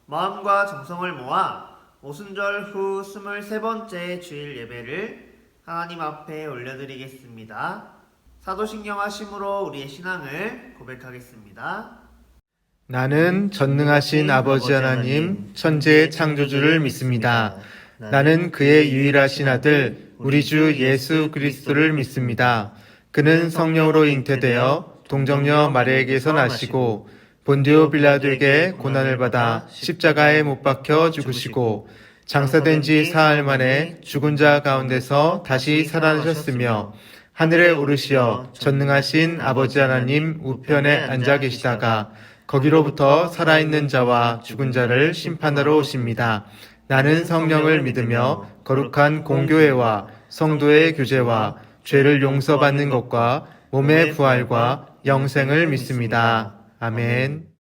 마음과 정성을 모아 오순절 후 23번째 주일 예배를 하나님 앞에 올려드리겠습니다. 사도신경 하심으로 우리의 신앙을 고백하겠습니다. 나는 전능하신 아버지 하나님, 천지의 창조주를 믿습니다. 나는 그의 유일하신 아들, 우리 주 예수 그리스도를 믿습니다. 그는 성령으로 잉태되어 동정녀 마리아에게서 나시고 본디오 빌라도에게 고난을 받아 십자가에 못 박혀 죽으시고 장사된 지 사흘 만에 죽은 자 가운데서 다시 살아나셨으며 하늘에 오르시어 전능하신 아버지 하나님 우편에 앉아 계시다가 거기로부터 살아있는 자와 죽은 자를 심판하러 오십니다. 나는 성령을 믿으며 거룩한 공교회와 성도의 교제와 죄를 용서받는 것과 몸의 부활과 영생을 믿습니다. 아멘.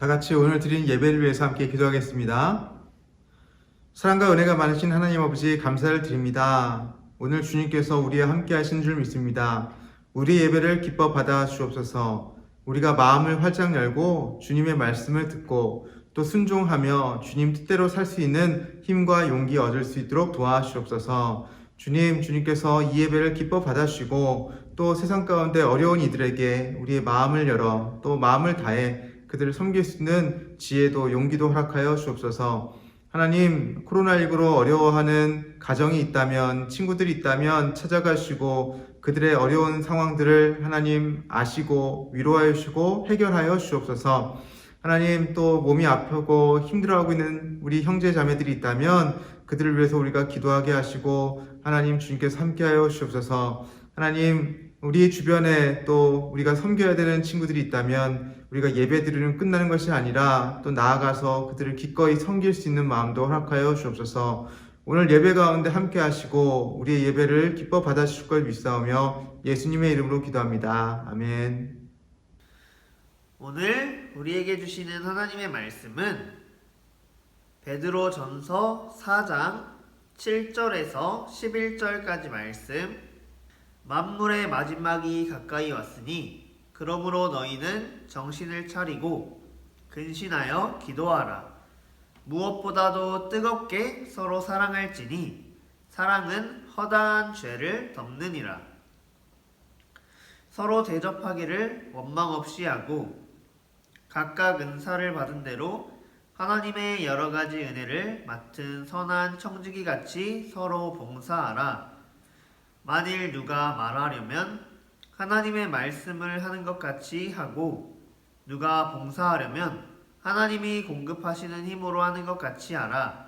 다 같이 오늘 드린 예배를 위해서 함께 기도하겠습니다. 사랑과 은혜가 많으신 하나님 아버지 감사를 드립니다. 오늘 주님께서 우리와 함께 하신 줄 믿습니다. 우리 예배를 기뻐 받아 주옵소서. 우리가 마음을 활짝 열고 주님의 말씀을 듣고 또 순종하며 주님 뜻대로 살 수 있는 힘과 용기 얻을 수 있도록 도와주옵소서. 주님께서 이 예배를 기뻐 받아주시고 또 세상 가운데 어려운 이들에게 우리의 마음을 열어 또 마음을 다해 그들을 섬길 수 있는 지혜도 용기도 허락하여 주옵소서. 하나님, 코로나19로 어려워하는 가정이 있다면, 친구들이 있다면 찾아가시고 그들의 어려운 상황들을 하나님 아시고 위로하여 주시고 해결하여 주옵소서. 하나님, 또 몸이 아프고 힘들어하고 있는 우리 형제 자매들이 있다면 그들을 위해서 우리가 기도하게 하시고 하나님 주님께서 함께하여 주옵소서. 하나님 우리 주변에 또 우리가 섬겨야 되는 친구들이 있다면 우리가 예배드리는 끝나는 것이 아니라 또 나아가서 그들을 기꺼이 섬길 수 있는 마음도 허락하여 주옵소서. 오늘 예배 가운데 함께 하시고 우리의 예배를 기뻐 받아주실 걸 믿사오며 예수님의 이름으로 기도합니다. 아멘. 오늘 우리에게 주시는 하나님의 말씀은 베드로 전서 4장 7절에서 11절까지 말씀. 만물의 마지막이 가까이 왔으니 그러므로 너희는 정신을 차리고 근신하여 기도하라. 무엇보다도 뜨겁게 서로 사랑할지니 사랑은 허다한 죄를 덮느니라. 서로 대접하기를 원망 없이 하고 각각 은사를 받은 대로 하나님의 여러 가지 은혜를 맡은 선한 청지기 같이 서로 봉사하라. 만일 누가 말하려면 하나님의 말씀을 하는 것 같이 하고 누가 봉사하려면 하나님이 공급하시는 힘으로 하는 것 같이 하라.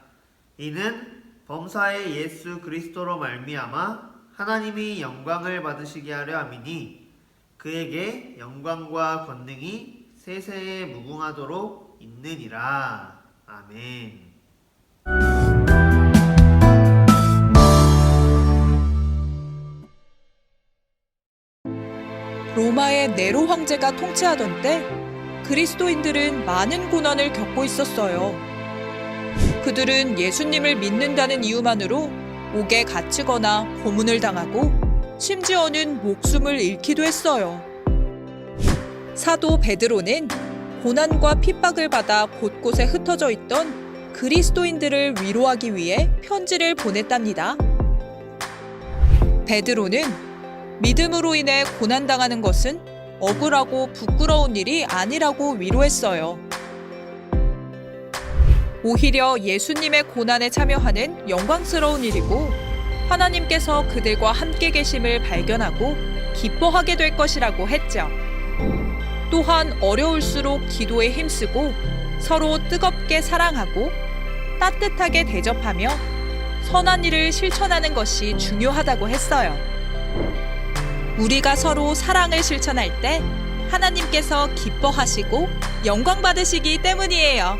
이는 범사의 예수 그리스도로 말미암아 하나님이 영광을 받으시게 하려 함이니 그에게 영광과 권능이 세세에 무궁하도록 있느니라. 아멘. 로마의 네로 황제가 통치하던 때 그리스도인들은 많은 고난을 겪고 있었어요. 그들은 예수님을 믿는다는 이유만으로 옥에 갇히거나 고문을 당하고 심지어는 목숨을 잃기도 했어요. 사도 베드로는 고난과 핍박을 받아 곳곳에 흩어져 있던 그리스도인들을 위로하기 위해 편지를 보냈답니다. 베드로는 믿음으로 인해 고난당하는 것은 억울하고 부끄러운 일이 아니라고 위로했어요. 오히려 예수님의 고난에 참여하는 영광스러운 일이고 하나님께서 그들과 함께 계심을 발견하고 기뻐하게 될 것이라고 했죠. 또한 어려울수록 기도에 힘쓰고 서로 뜨겁게 사랑하고 따뜻하게 대접하며 선한 일을 실천하는 것이 중요하다고 했어요. 우리가 서로 사랑을 실천할 때 하나님께서 기뻐하시고 영광 받으시기 때문이에요.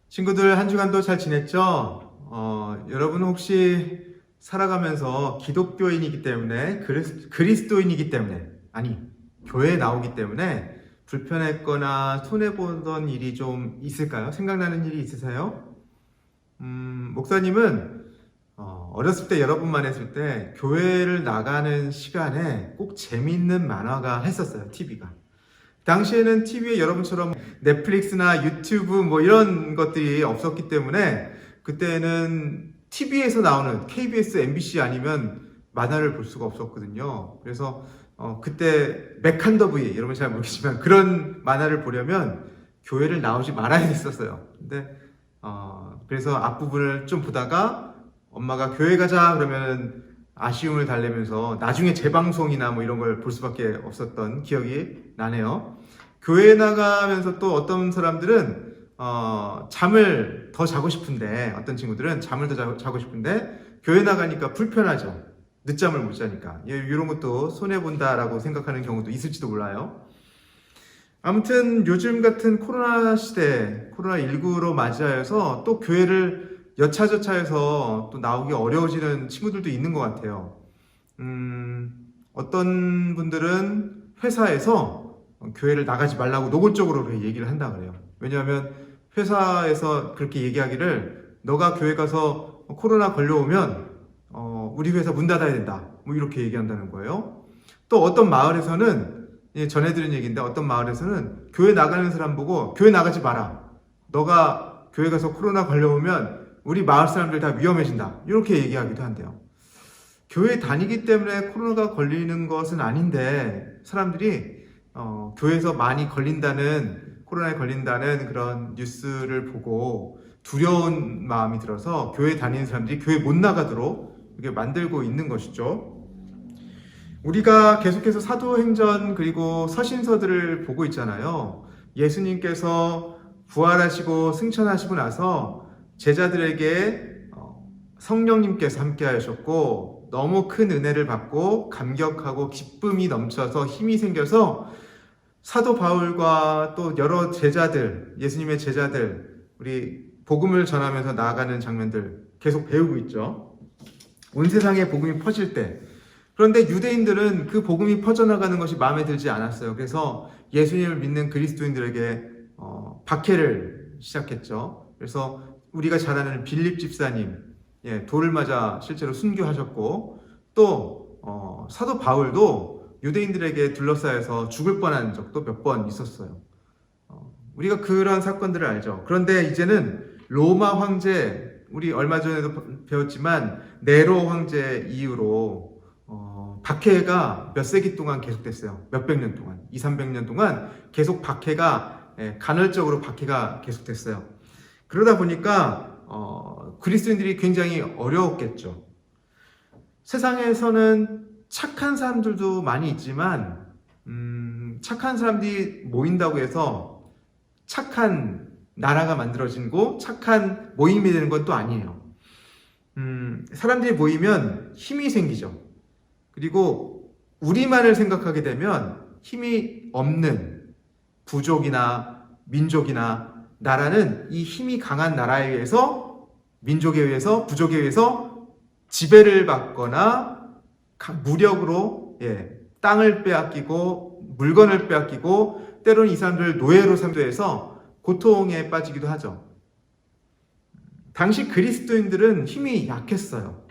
친구들 한 주간도 잘 지냈죠? 여러분 혹시 살아가면서 기독교인이기 때문에 그리스도인이기 때문에 아니 교회에 나오기 때문에 불편했거나 손해보던 일이 좀 있을까요? 생각나는 일이 있으세요? 목사님은 어렸을 때 여러분만 했을 때 교회를 나가는 시간에 꼭 재미있는 만화가 했었어요. TV가. 당시에는 TV에 여러분처럼 넷플릭스나 유튜브 뭐 이런 것들이 없었기 때문에 그때는 TV에서 나오는 KBS, MBC 아니면 만화를 볼 수가 없었거든요. 그래서 그때 맥한더브이 여러분 잘 모르겠지만 그런 만화를 보려면 교회를 나오지 말아야 됐었어요. 근데 그래서 앞부분을 좀 보다가 엄마가 교회 가자 그러면 아쉬움을 달래면서 나중에 재방송이나 뭐 이런 걸 볼 수밖에 없었던 기억이 나네요. 교회에 나가면서 또 어떤 사람들은 잠을 더 자고 싶은데 어떤 친구들은 잠을 더 자고 싶은데 교회 나가니까 불편하죠. 늦잠을 못 자니까. 이런 것도 손해본다라고 생각하는 경우도 있을지도 몰라요. 아무튼 요즘 같은 코로나 시대, 코로나19로 맞이하여서 또 교회를 여차저차해서 또 나오기 어려워지는 친구들도 있는 것 같아요. 어떤 분들은 회사에서 교회를 나가지 말라고 노골적으로 그렇게 얘기를 한다 그래요. 왜냐하면 회사에서 그렇게 얘기하기를 너가 교회 가서 코로나 걸려오면 우리 회사 문 닫아야 된다. 뭐 이렇게 얘기한다는 거예요. 또 어떤 마을에서는 전해 들은 얘기인데 어떤 마을에서는 교회 나가는 사람 보고 교회 나가지 마라. 너가 교회 가서 코로나 걸려오면 우리 마을 사람들 다 위험해진다. 이렇게 얘기하기도 한대요. 교회 다니기 때문에 코로나가 걸리는 것은 아닌데 사람들이 교회에서 많이 코로나에 걸린다는 그런 뉴스를 보고 두려운 마음이 들어서 교회 다니는 사람들이 교회 못 나가도록 이렇게 만들고 있는 것이죠. 우리가 계속해서 사도행전 그리고 서신서들을 보고 있잖아요. 예수님께서 부활하시고 승천하시고 나서 제자들에게 성령님께서 함께 하셨고 너무 큰 은혜를 받고 감격하고 기쁨이 넘쳐서 힘이 생겨서 사도 바울과 또 여러 제자들, 예수님의 제자들, 우리 복음을 전하면서 나아가는 장면들 계속 배우고 있죠. 온 세상에 복음이 퍼질 때. 그런데 유대인들은 그 복음이 퍼져나가는 것이 마음에 들지 않았어요. 그래서 예수님을 믿는 그리스도인들에게 박해를 시작했죠. 그래서 우리가 잘 아는 빌립 집사님, 돌을 맞아 실제로 순교하셨고, 또 사도 바울도 유대인들에게 둘러싸여서 죽을 뻔한 적도 몇 번 있었어요. 우리가 그런 사건들을 알죠. 그런데 이제는 로마 황제, 우리 얼마 전에도 배웠지만 네로 황제 이후로 박해가 몇 세기 동안 계속됐어요. 몇백 년 동안, 200~300년 동안 계속 박해가, 간헐적으로 박해가 계속됐어요. 그러다 보니까 그리스도인들이 굉장히 어려웠겠죠. 세상에서는 착한 사람들도 많이 있지만 착한 사람들이 모인다고 해서 착한 나라가 만들어지고 착한 모임이 되는 건 또 아니에요. 사람들이 모이면 힘이 생기죠. 그리고 우리만을 생각하게 되면 힘이 없는 부족이나 민족이나 나라는 이 힘이 강한 나라에 의해서, 민족에 의해서, 부족에 의해서 지배를 받거나 무력으로 땅을 빼앗기고 물건을 빼앗기고 때로는 이 사람들을 노예로 삼도해서 고통에 빠지기도 하죠. 당시 그리스도인들은 힘이 약했어요.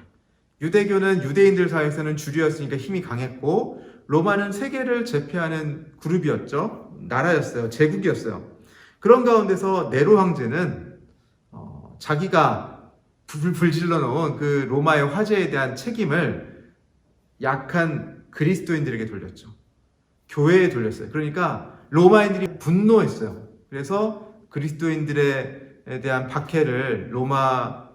유대교는 유대인들 사이에서는 주류였으니까 힘이 강했고, 로마는 세계를 제패하는 그룹이었죠. 나라였어요. 제국이었어요. 그런 가운데서 네로 황제는 자기가 불질러 놓은 그 로마의 화제에 대한 책임을 약한 그리스도인들에게 돌렸죠. 교회에 돌렸어요. 그러니까 로마인들이 분노했어요. 그래서 그리스도인들에 대한 박해를 로마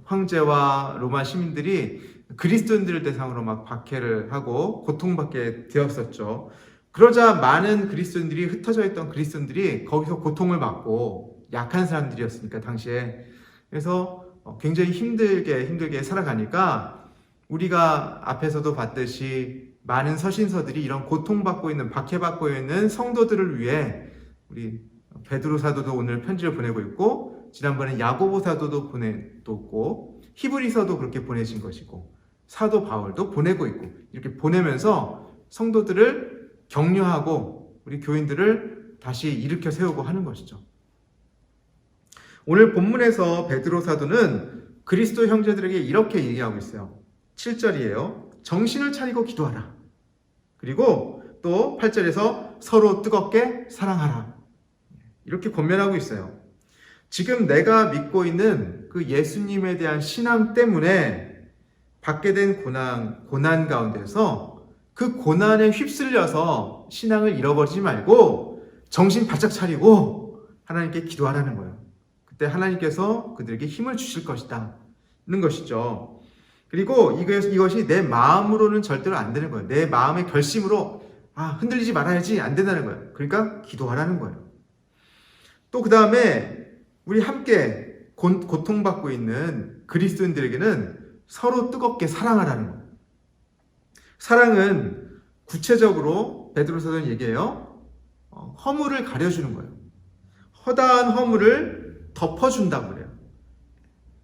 황제와 로마 시민들이 그리스도인들을 대상으로 막 박해를 하고 고통받게 되었었죠. 그러자 많은 그리스도인들이, 흩어져 있던 그리스도인들이 거기서 고통을 받고, 약한 사람들이었으니까 당시에. 그래서 굉장히 힘들게 살아가니까 우리가 앞에서도 봤듯이 많은 서신서들이 이런 고통받고 있는, 박해받고 있는 성도들을 위해, 우리 베드로 사도도 오늘 편지를 보내고 있고, 지난번에 야고보 사도도 보냈고, 히브리서도 그렇게 보내신 것이고, 사도 바울도 보내고 있고, 이렇게 보내면서 성도들을 격려하고 우리 교인들을 다시 일으켜 세우고 하는 것이죠. 오늘 본문에서 베드로 사도는 그리스도 형제들에게 이렇게 얘기하고 있어요. 7절이에요. 정신을 차리고 기도하라. 그리고 또 8절에서 서로 뜨겁게 사랑하라. 이렇게 권면하고 있어요. 지금 내가 믿고 있는 그 예수님에 대한 신앙 때문에 받게 된 고난 가운데서 그 고난에 휩쓸려서 신앙을 잃어버리지 말고 정신 바짝 차리고 하나님께 기도하라는 거예요. 그때 하나님께서 그들에게 힘을 주실 것이다 는 것이죠. 그리고 이것이 내 마음으로는 절대로 안 되는 거예요. 내 마음의 결심으로 흔들리지 말아야지 안 된다는 거예요. 그러니까 기도하라는 거예요. 또 그 다음에 우리 함께 고통받고 있는 그리스도인들에게는 서로 뜨겁게 사랑하라는 거예요. 사랑은 구체적으로 베드로 사도는 얘기해요. 허물을 가려주는 거예요. 허다한 허물을 덮어준다고 그래요.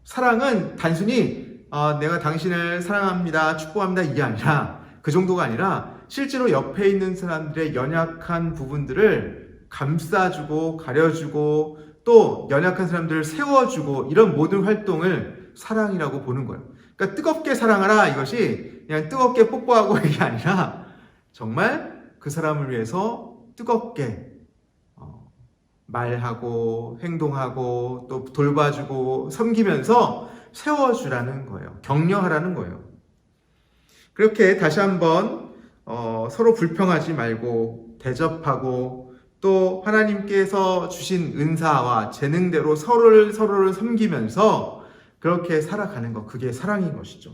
사랑은 단순히 내가 당신을 사랑합니다, 축복합니다 이게 아니라, 그 정도가 아니라 실제로 옆에 있는 사람들의 연약한 부분들을 감싸주고 가려주고 또 연약한 사람들을 세워주고, 이런 모든 활동을 사랑이라고 보는 거예요. 그러니까 뜨겁게 사랑하라, 이것이 그냥 뜨겁게 뽀뽀하고 이게 아니라 정말 그 사람을 위해서 뜨겁게 말하고 행동하고 또 돌봐주고 섬기면서 세워주라는 거예요. 격려하라는 거예요. 그렇게 다시 한번 서로 불평하지 말고 대접하고, 또 하나님께서 주신 은사와 재능대로 서로를 섬기면서 그렇게 살아가는 것, 그게 사랑인 것이죠.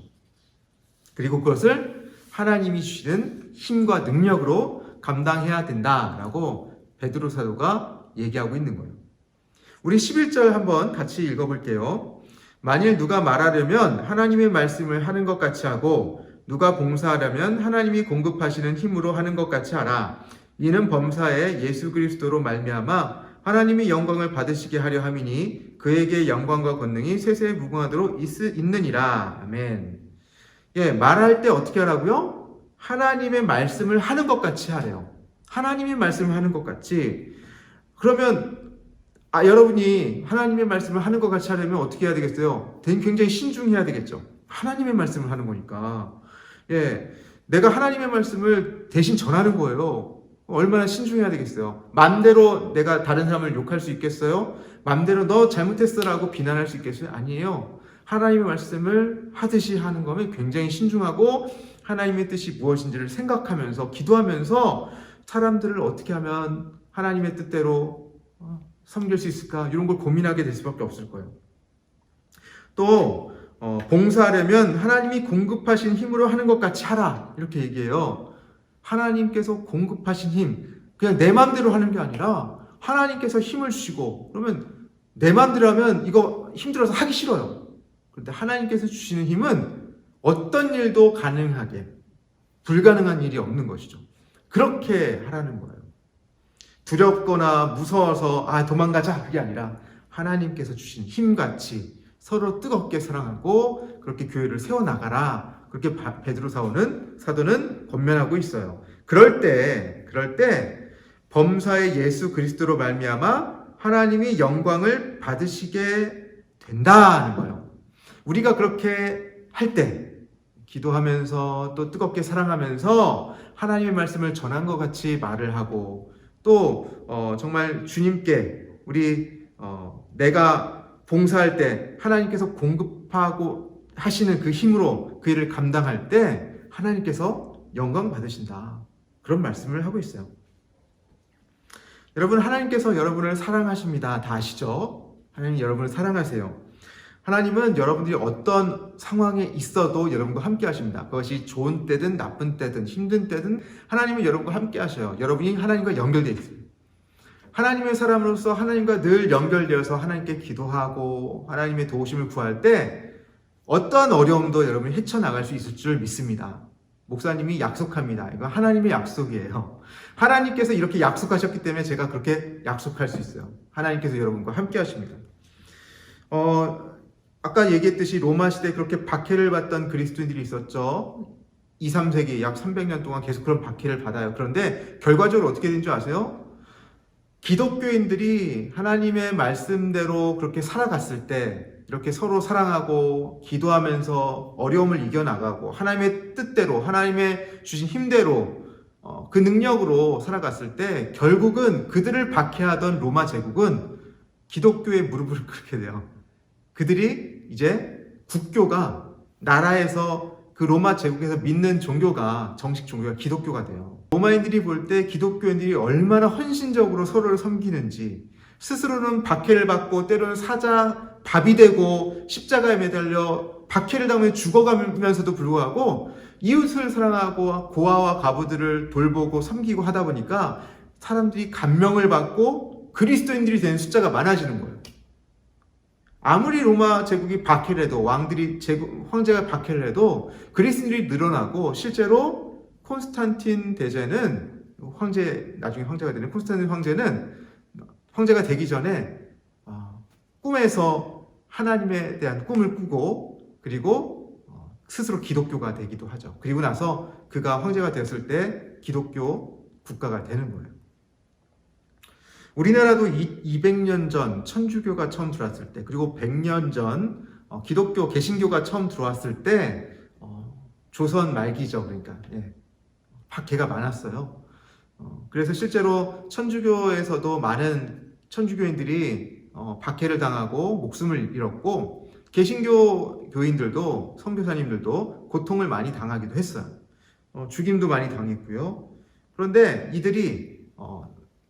그리고 그것을 하나님이 주시는 힘과 능력으로 감당해야 된다라고 베드로 사도가 얘기하고 있는 거예요. 우리 11절 한번 같이 읽어볼게요. 만일 누가 말하려면 하나님의 말씀을 하는 것 같이 하고 누가 봉사하려면 하나님이 공급하시는 힘으로 하는 것 같이 하라. 이는 범사에 예수 그리스도로 말미암아 하나님이 영광을 받으시게 하려 함이니 그에게 영광과 권능이 세세에 무궁하도록 있느니라. 아멘. 예, 말할 때 어떻게 하라고요? 하나님의 말씀을 하는 것 같이 하래요. 하나님의 말씀을 하는 것 같이. 그러면 여러분이 하나님의 말씀을 하는 것 같이 하려면 어떻게 해야 되겠어요? 굉장히 신중해야 되겠죠. 하나님의 말씀을 하는 거니까. 예, 내가 하나님의 말씀을 대신 전하는 거예요. 얼마나 신중해야 되겠어요. 맘대로 내가 다른 사람을 욕할 수 있겠어요? 맘대로 너 잘못했어라고 비난할 수 있겠어요? 아니에요. 하나님의 말씀을 하듯이 하는 거면 굉장히 신중하고 하나님의 뜻이 무엇인지를 생각하면서 기도하면서 사람들을 어떻게 하면 하나님의 뜻대로 섬길 수 있을까? 이런 걸 고민하게 될 수밖에 없을 거예요. 또 봉사하려면 하나님이 공급하신 힘으로 하는 것 같이 하라. 이렇게 얘기해요. 하나님께서 공급하신 힘, 그냥 내 마음대로 하는 게 아니라 하나님께서 힘을 주시고, 그러면 내 마음대로 하면 이거 힘들어서 하기 싫어요. 그런데 하나님께서 주시는 힘은 어떤 일도 가능하게, 불가능한 일이 없는 것이죠. 그렇게 하라는 거예요. 두렵거나 무서워서 도망가자, 그게 아니라 하나님께서 주신 힘같이 서로 뜨겁게 사랑하고 그렇게 교회를 세워나가라. 그렇게 베드로 사도는 권면하고 있어요. 그럴 때 범사의 예수 그리스도로 말미암아 하나님이 영광을 받으시게 된다는 거예요. 우리가 그렇게 할 때, 기도하면서 또 뜨겁게 사랑하면서 하나님의 말씀을 전한 것 같이 말을 하고, 또 정말 주님께 내가 봉사할 때 하나님께서 공급하고 하시는 그 힘으로 그 일을 감당할 때 하나님께서 영광 받으신다. 그런 말씀을 하고 있어요. 여러분, 하나님께서 여러분을 사랑하십니다. 다 아시죠? 하나님이 여러분을 사랑하세요. 하나님은 여러분들이 어떤 상황에 있어도 여러분과 함께 하십니다. 그것이 좋은 때든 나쁜 때든 힘든 때든 하나님은 여러분과 함께 하셔요. 여러분이 하나님과 연결되어 있어요. 하나님의 사람으로서 하나님과 늘 연결되어서 하나님께 기도하고 하나님의 도우심을 구할 때 어떠한 어려움도 여러분이 헤쳐나갈 수 있을 줄 믿습니다. 목사님이 약속합니다. 이건 하나님의 약속이에요. 하나님께서 이렇게 약속하셨기 때문에 제가 그렇게 약속할 수 있어요. 하나님께서 여러분과 함께 하십니다. 아까 얘기했듯이 로마 시대에 그렇게 박해를 받던 그리스도인들이 있었죠. 2, 3세기 약 300년 동안 계속 그런 박해를 받아요. 그런데 결과적으로 어떻게 된 줄 아세요? 기독교인들이 하나님의 말씀대로 그렇게 살아갔을 때 이렇게 서로 사랑하고 기도하면서 어려움을 이겨나가고 하나님의 뜻대로 하나님의 주신 힘대로 그 능력으로 살아갔을 때 결국은 그들을 박해하던 로마 제국은 기독교의 무릎을 꿇게 돼요. 그들이 이제 국교가 나라에서 그 로마 제국에서 믿는 종교가 정식 종교가 기독교가 돼요. 로마인들이 볼 때 기독교인들이 얼마나 헌신적으로 서로를 섬기는지, 스스로는 박해를 받고 때로는 밥이 되고 십자가에 매달려 박해를 당하며 죽어가면서도 불구하고 이웃을 사랑하고 고아와 과부들을 돌보고 섬기고 하다 보니까 사람들이 감명을 받고 그리스도인들이 되는 숫자가 많아지는 거예요. 아무리 로마 제국이 박해를 해도 황제가 박해를 해도 그리스도인들이 늘어나고 실제로 콘스탄틴 대제는 나중에 황제가 되는 콘스탄틴 황제가 되기 전에 꿈에서 하나님에 대한 꿈을 꾸고 그리고 스스로 기독교가 되기도 하죠. 그리고 나서 그가 황제가 되었을 때 기독교 국가가 되는 거예요. 우리나라도 200년 전 천주교가 처음 들어왔을 때, 그리고 100년 전 기독교 개신교가 처음 들어왔을 때 조선 말기죠. 그러니까 박해가 많았어요. 그래서 실제로 천주교에서도 많은 천주교인들이 박해를 당하고 목숨을 잃었고, 개신교 교인들도 선교사님들도 고통을 많이 당하기도 했어요. 죽임도 많이 당했고요. 그런데 이들이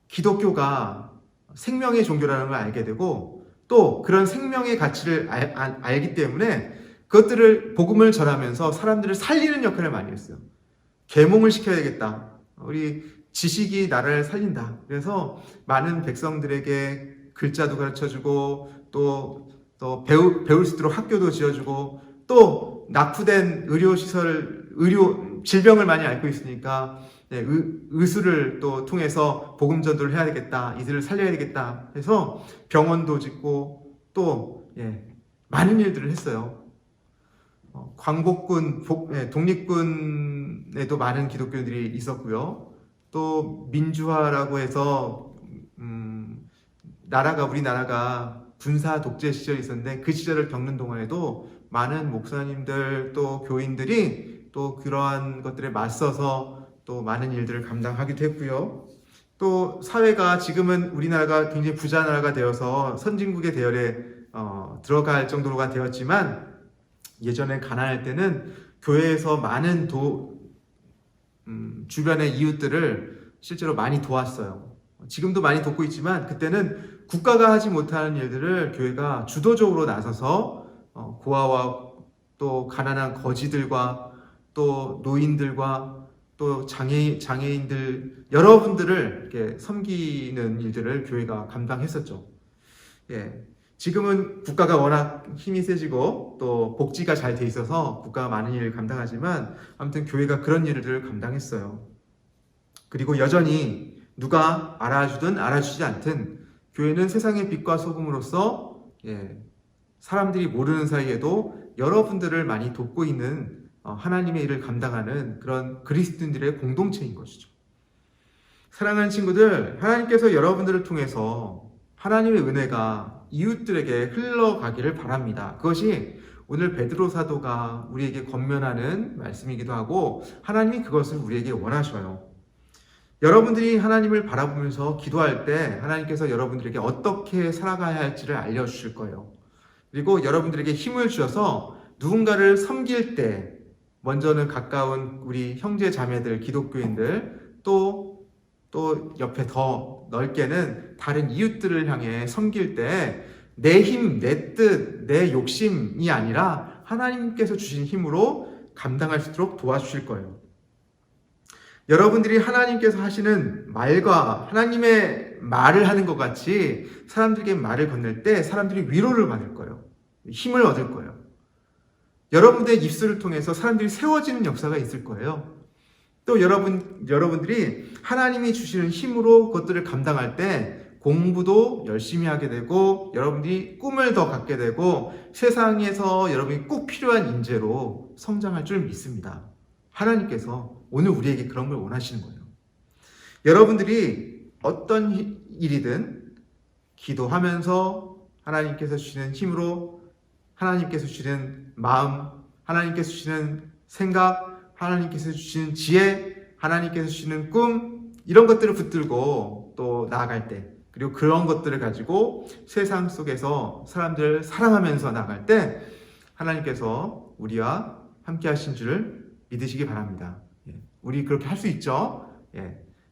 기독교가 생명의 종교라는 걸 알게 되고 또 그런 생명의 가치를 알기 때문에 그것들을 복음을 전하면서 사람들을 살리는 역할을 많이 했어요. 계몽을 시켜야 되겠다. 우리 지식이 나라를 살린다. 그래서 많은 백성들에게 글자도 가르쳐주고 또 배울 수 있도록 학교도 지어주고 또 낙후된 질병을 많이 앓고 있으니까 의술을 또 통해서 복음 전도를 해야 되겠다, 이들을 살려야 되겠다 해서 병원도 짓고 또 많은 일들을 했어요. 광복군, 독립군에도 많은 기독교인들이 있었고요. 또 민주화라고 해서 우리나라가 군사 독재 시절이 있었는데 그 시절을 겪는 동안에도 많은 목사님들 또 교인들이 또 그러한 것들에 맞서서 또 많은 일들을 감당하기도 했고요. 또 사회가 지금은 우리나라가 굉장히 부자 나라가 되어서 선진국의 대열에 들어갈 정도가 되었지만 예전에 가난할 때는 교회에서 많은 주변의 이웃들을 실제로 많이 도왔어요. 지금도 많이 돕고 있지만 그때는 국가가 하지 못하는 일들을 교회가 주도적으로 나서서 고아와 또 가난한 거지들과 또 노인들과 또 장애인들 여러분들을 이렇게 섬기는 일들을 교회가 감당했었죠. 지금은 국가가 워낙 힘이 세지고 또 복지가 잘 돼 있어서 국가가 많은 일을 감당하지만 아무튼 교회가 그런 일들을 감당했어요. 그리고 여전히 누가 알아주든 알아주지 않든 교회는 세상의 빛과 소금으로서 사람들이 모르는 사이에도 여러분들을 많이 돕고 있는 하나님의 일을 감당하는 그런 그리스도인들의 공동체인 것이죠. 사랑하는 친구들, 하나님께서 여러분들을 통해서 하나님의 은혜가 이웃들에게 흘러가기를 바랍니다. 그것이 오늘 베드로 사도가 우리에게 권면하는 말씀이기도 하고 하나님이 그것을 우리에게 원하셔요. 여러분들이 하나님을 바라보면서 기도할 때 하나님께서 여러분들에게 어떻게 살아가야 할지를 알려주실 거예요. 그리고 여러분들에게 힘을 주셔서 누군가를 섬길 때 먼저는 가까운 우리 형제 자매들, 기독교인들 또 옆에 더 넓게는 다른 이웃들을 향해 섬길 때 내 힘, 내 뜻, 내 욕심이 아니라 하나님께서 주신 힘으로 감당할 수 있도록 도와주실 거예요. 여러분들이 하나님께서 하시는 말과 하나님의 말을 하는 것 같이 사람들에게 말을 건넬 때 사람들이 위로를 받을 거예요. 힘을 얻을 거예요. 여러분들의 입술을 통해서 사람들이 세워지는 역사가 있을 거예요. 또 여러분들이 하나님이 주시는 힘으로 그것들을 감당할 때 공부도 열심히 하게 되고 여러분들이 꿈을 더 갖게 되고 세상에서 여러분이 꼭 필요한 인재로 성장할 줄 믿습니다. 하나님께서 오늘 우리에게 그런 걸 원하시는 거예요. 여러분들이 어떤 일이든 기도하면서 하나님께서 주시는 힘으로 하나님께서 주시는 마음, 하나님께서 주시는 생각, 하나님께서 주시는 지혜, 하나님께서 주시는 꿈 이런 것들을 붙들고 또 나아갈 때 그리고 그런 것들을 가지고 세상 속에서 사람들을 사랑하면서 나아갈 때 하나님께서 우리와 함께 하신 줄을 믿으시기 바랍니다. 우리 그렇게 할 수 있죠?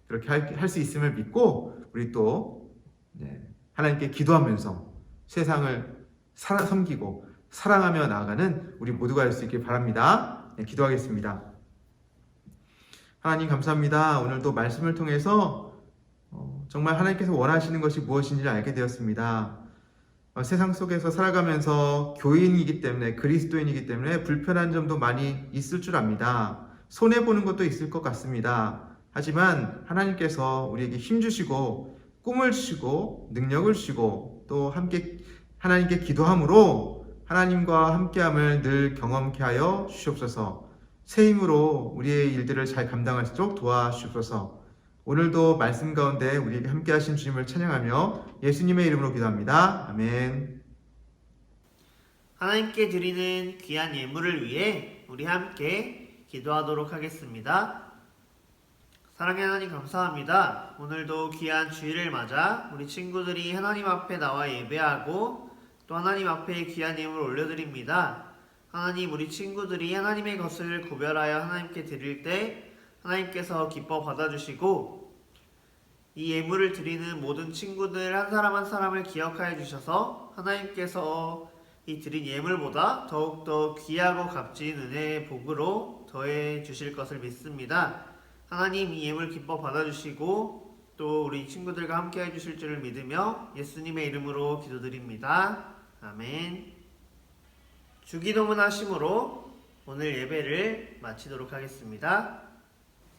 그렇게 할 수 있음을 믿고 우리 또 하나님께 기도하면서 세상을 섬기고 사랑하며 나아가는 우리 모두가 될 수 있길 바랍니다. 기도하겠습니다. 하나님 감사합니다. 오늘도 말씀을 통해서 정말 하나님께서 원하시는 것이 무엇인지를 알게 되었습니다. 세상 속에서 살아가면서 교인이기 때문에 그리스도인이기 때문에 불편한 점도 많이 있을 줄 압니다. 손해보는 것도 있을 것 같습니다. 하지만 하나님께서 우리에게 힘 주시고 꿈을 주시고 능력을 주시고 또 함께 하나님께 기도함으로 하나님과 함께함을 늘 경험케 하여 주시옵소서. 새 힘으로 우리의 일들을 잘 감당할 수 있도록 도와주시옵소서. 오늘도 말씀 가운데 우리에게 함께 하신 주님을 찬양하며 예수님의 이름으로 기도합니다. 아멘. 하나님께 드리는 귀한 예물을 위해 우리 함께 기도하도록 하겠습니다. 사랑의 하나님 감사합니다. 오늘도 귀한 주일을 맞아 우리 친구들이 하나님 앞에 나와 예배하고 또 하나님 앞에 귀한 예물을 올려드립니다. 하나님, 우리 친구들이 하나님의 것을 구별하여 하나님께 드릴 때 하나님께서 기뻐 받아주시고 이 예물을 드리는 모든 친구들 한 사람 한 사람을 기억하여 주셔서 하나님께서 이 드린 예물보다 더욱더 귀하고 값진 은혜의 복으로 더해 주실 것을 믿습니다. 하나님, 이 예물 기뻐 받아주시고 또 우리 친구들과 함께 해주실 줄을 믿으며 예수님의 이름으로 기도드립니다. 아멘. 주기도문 하심으로 오늘 예배를 마치도록 하겠습니다.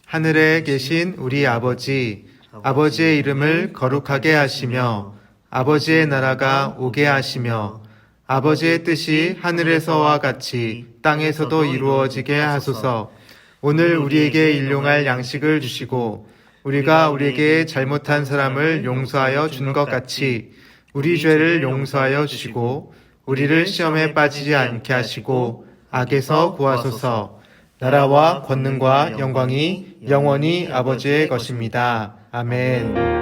하늘에 계신 우리 아버지, 아버지의 이름을 거룩하게 하시며 아버지의 나라가 오게 하시며 아버지의 뜻이 하늘에서와 같이 땅에서도 이루어지게 하소서. 오늘 우리에게 일용할 양식을 주시고 우리가 우리에게 잘못한 사람을 용서하여 준 것 같이 우리 죄를 용서하여 주시고 우리를 시험에 빠지지 않게 하시고 악에서 구하소서. 나라와 권능과 영광이 영원히 아버지의 것입니다. 아멘.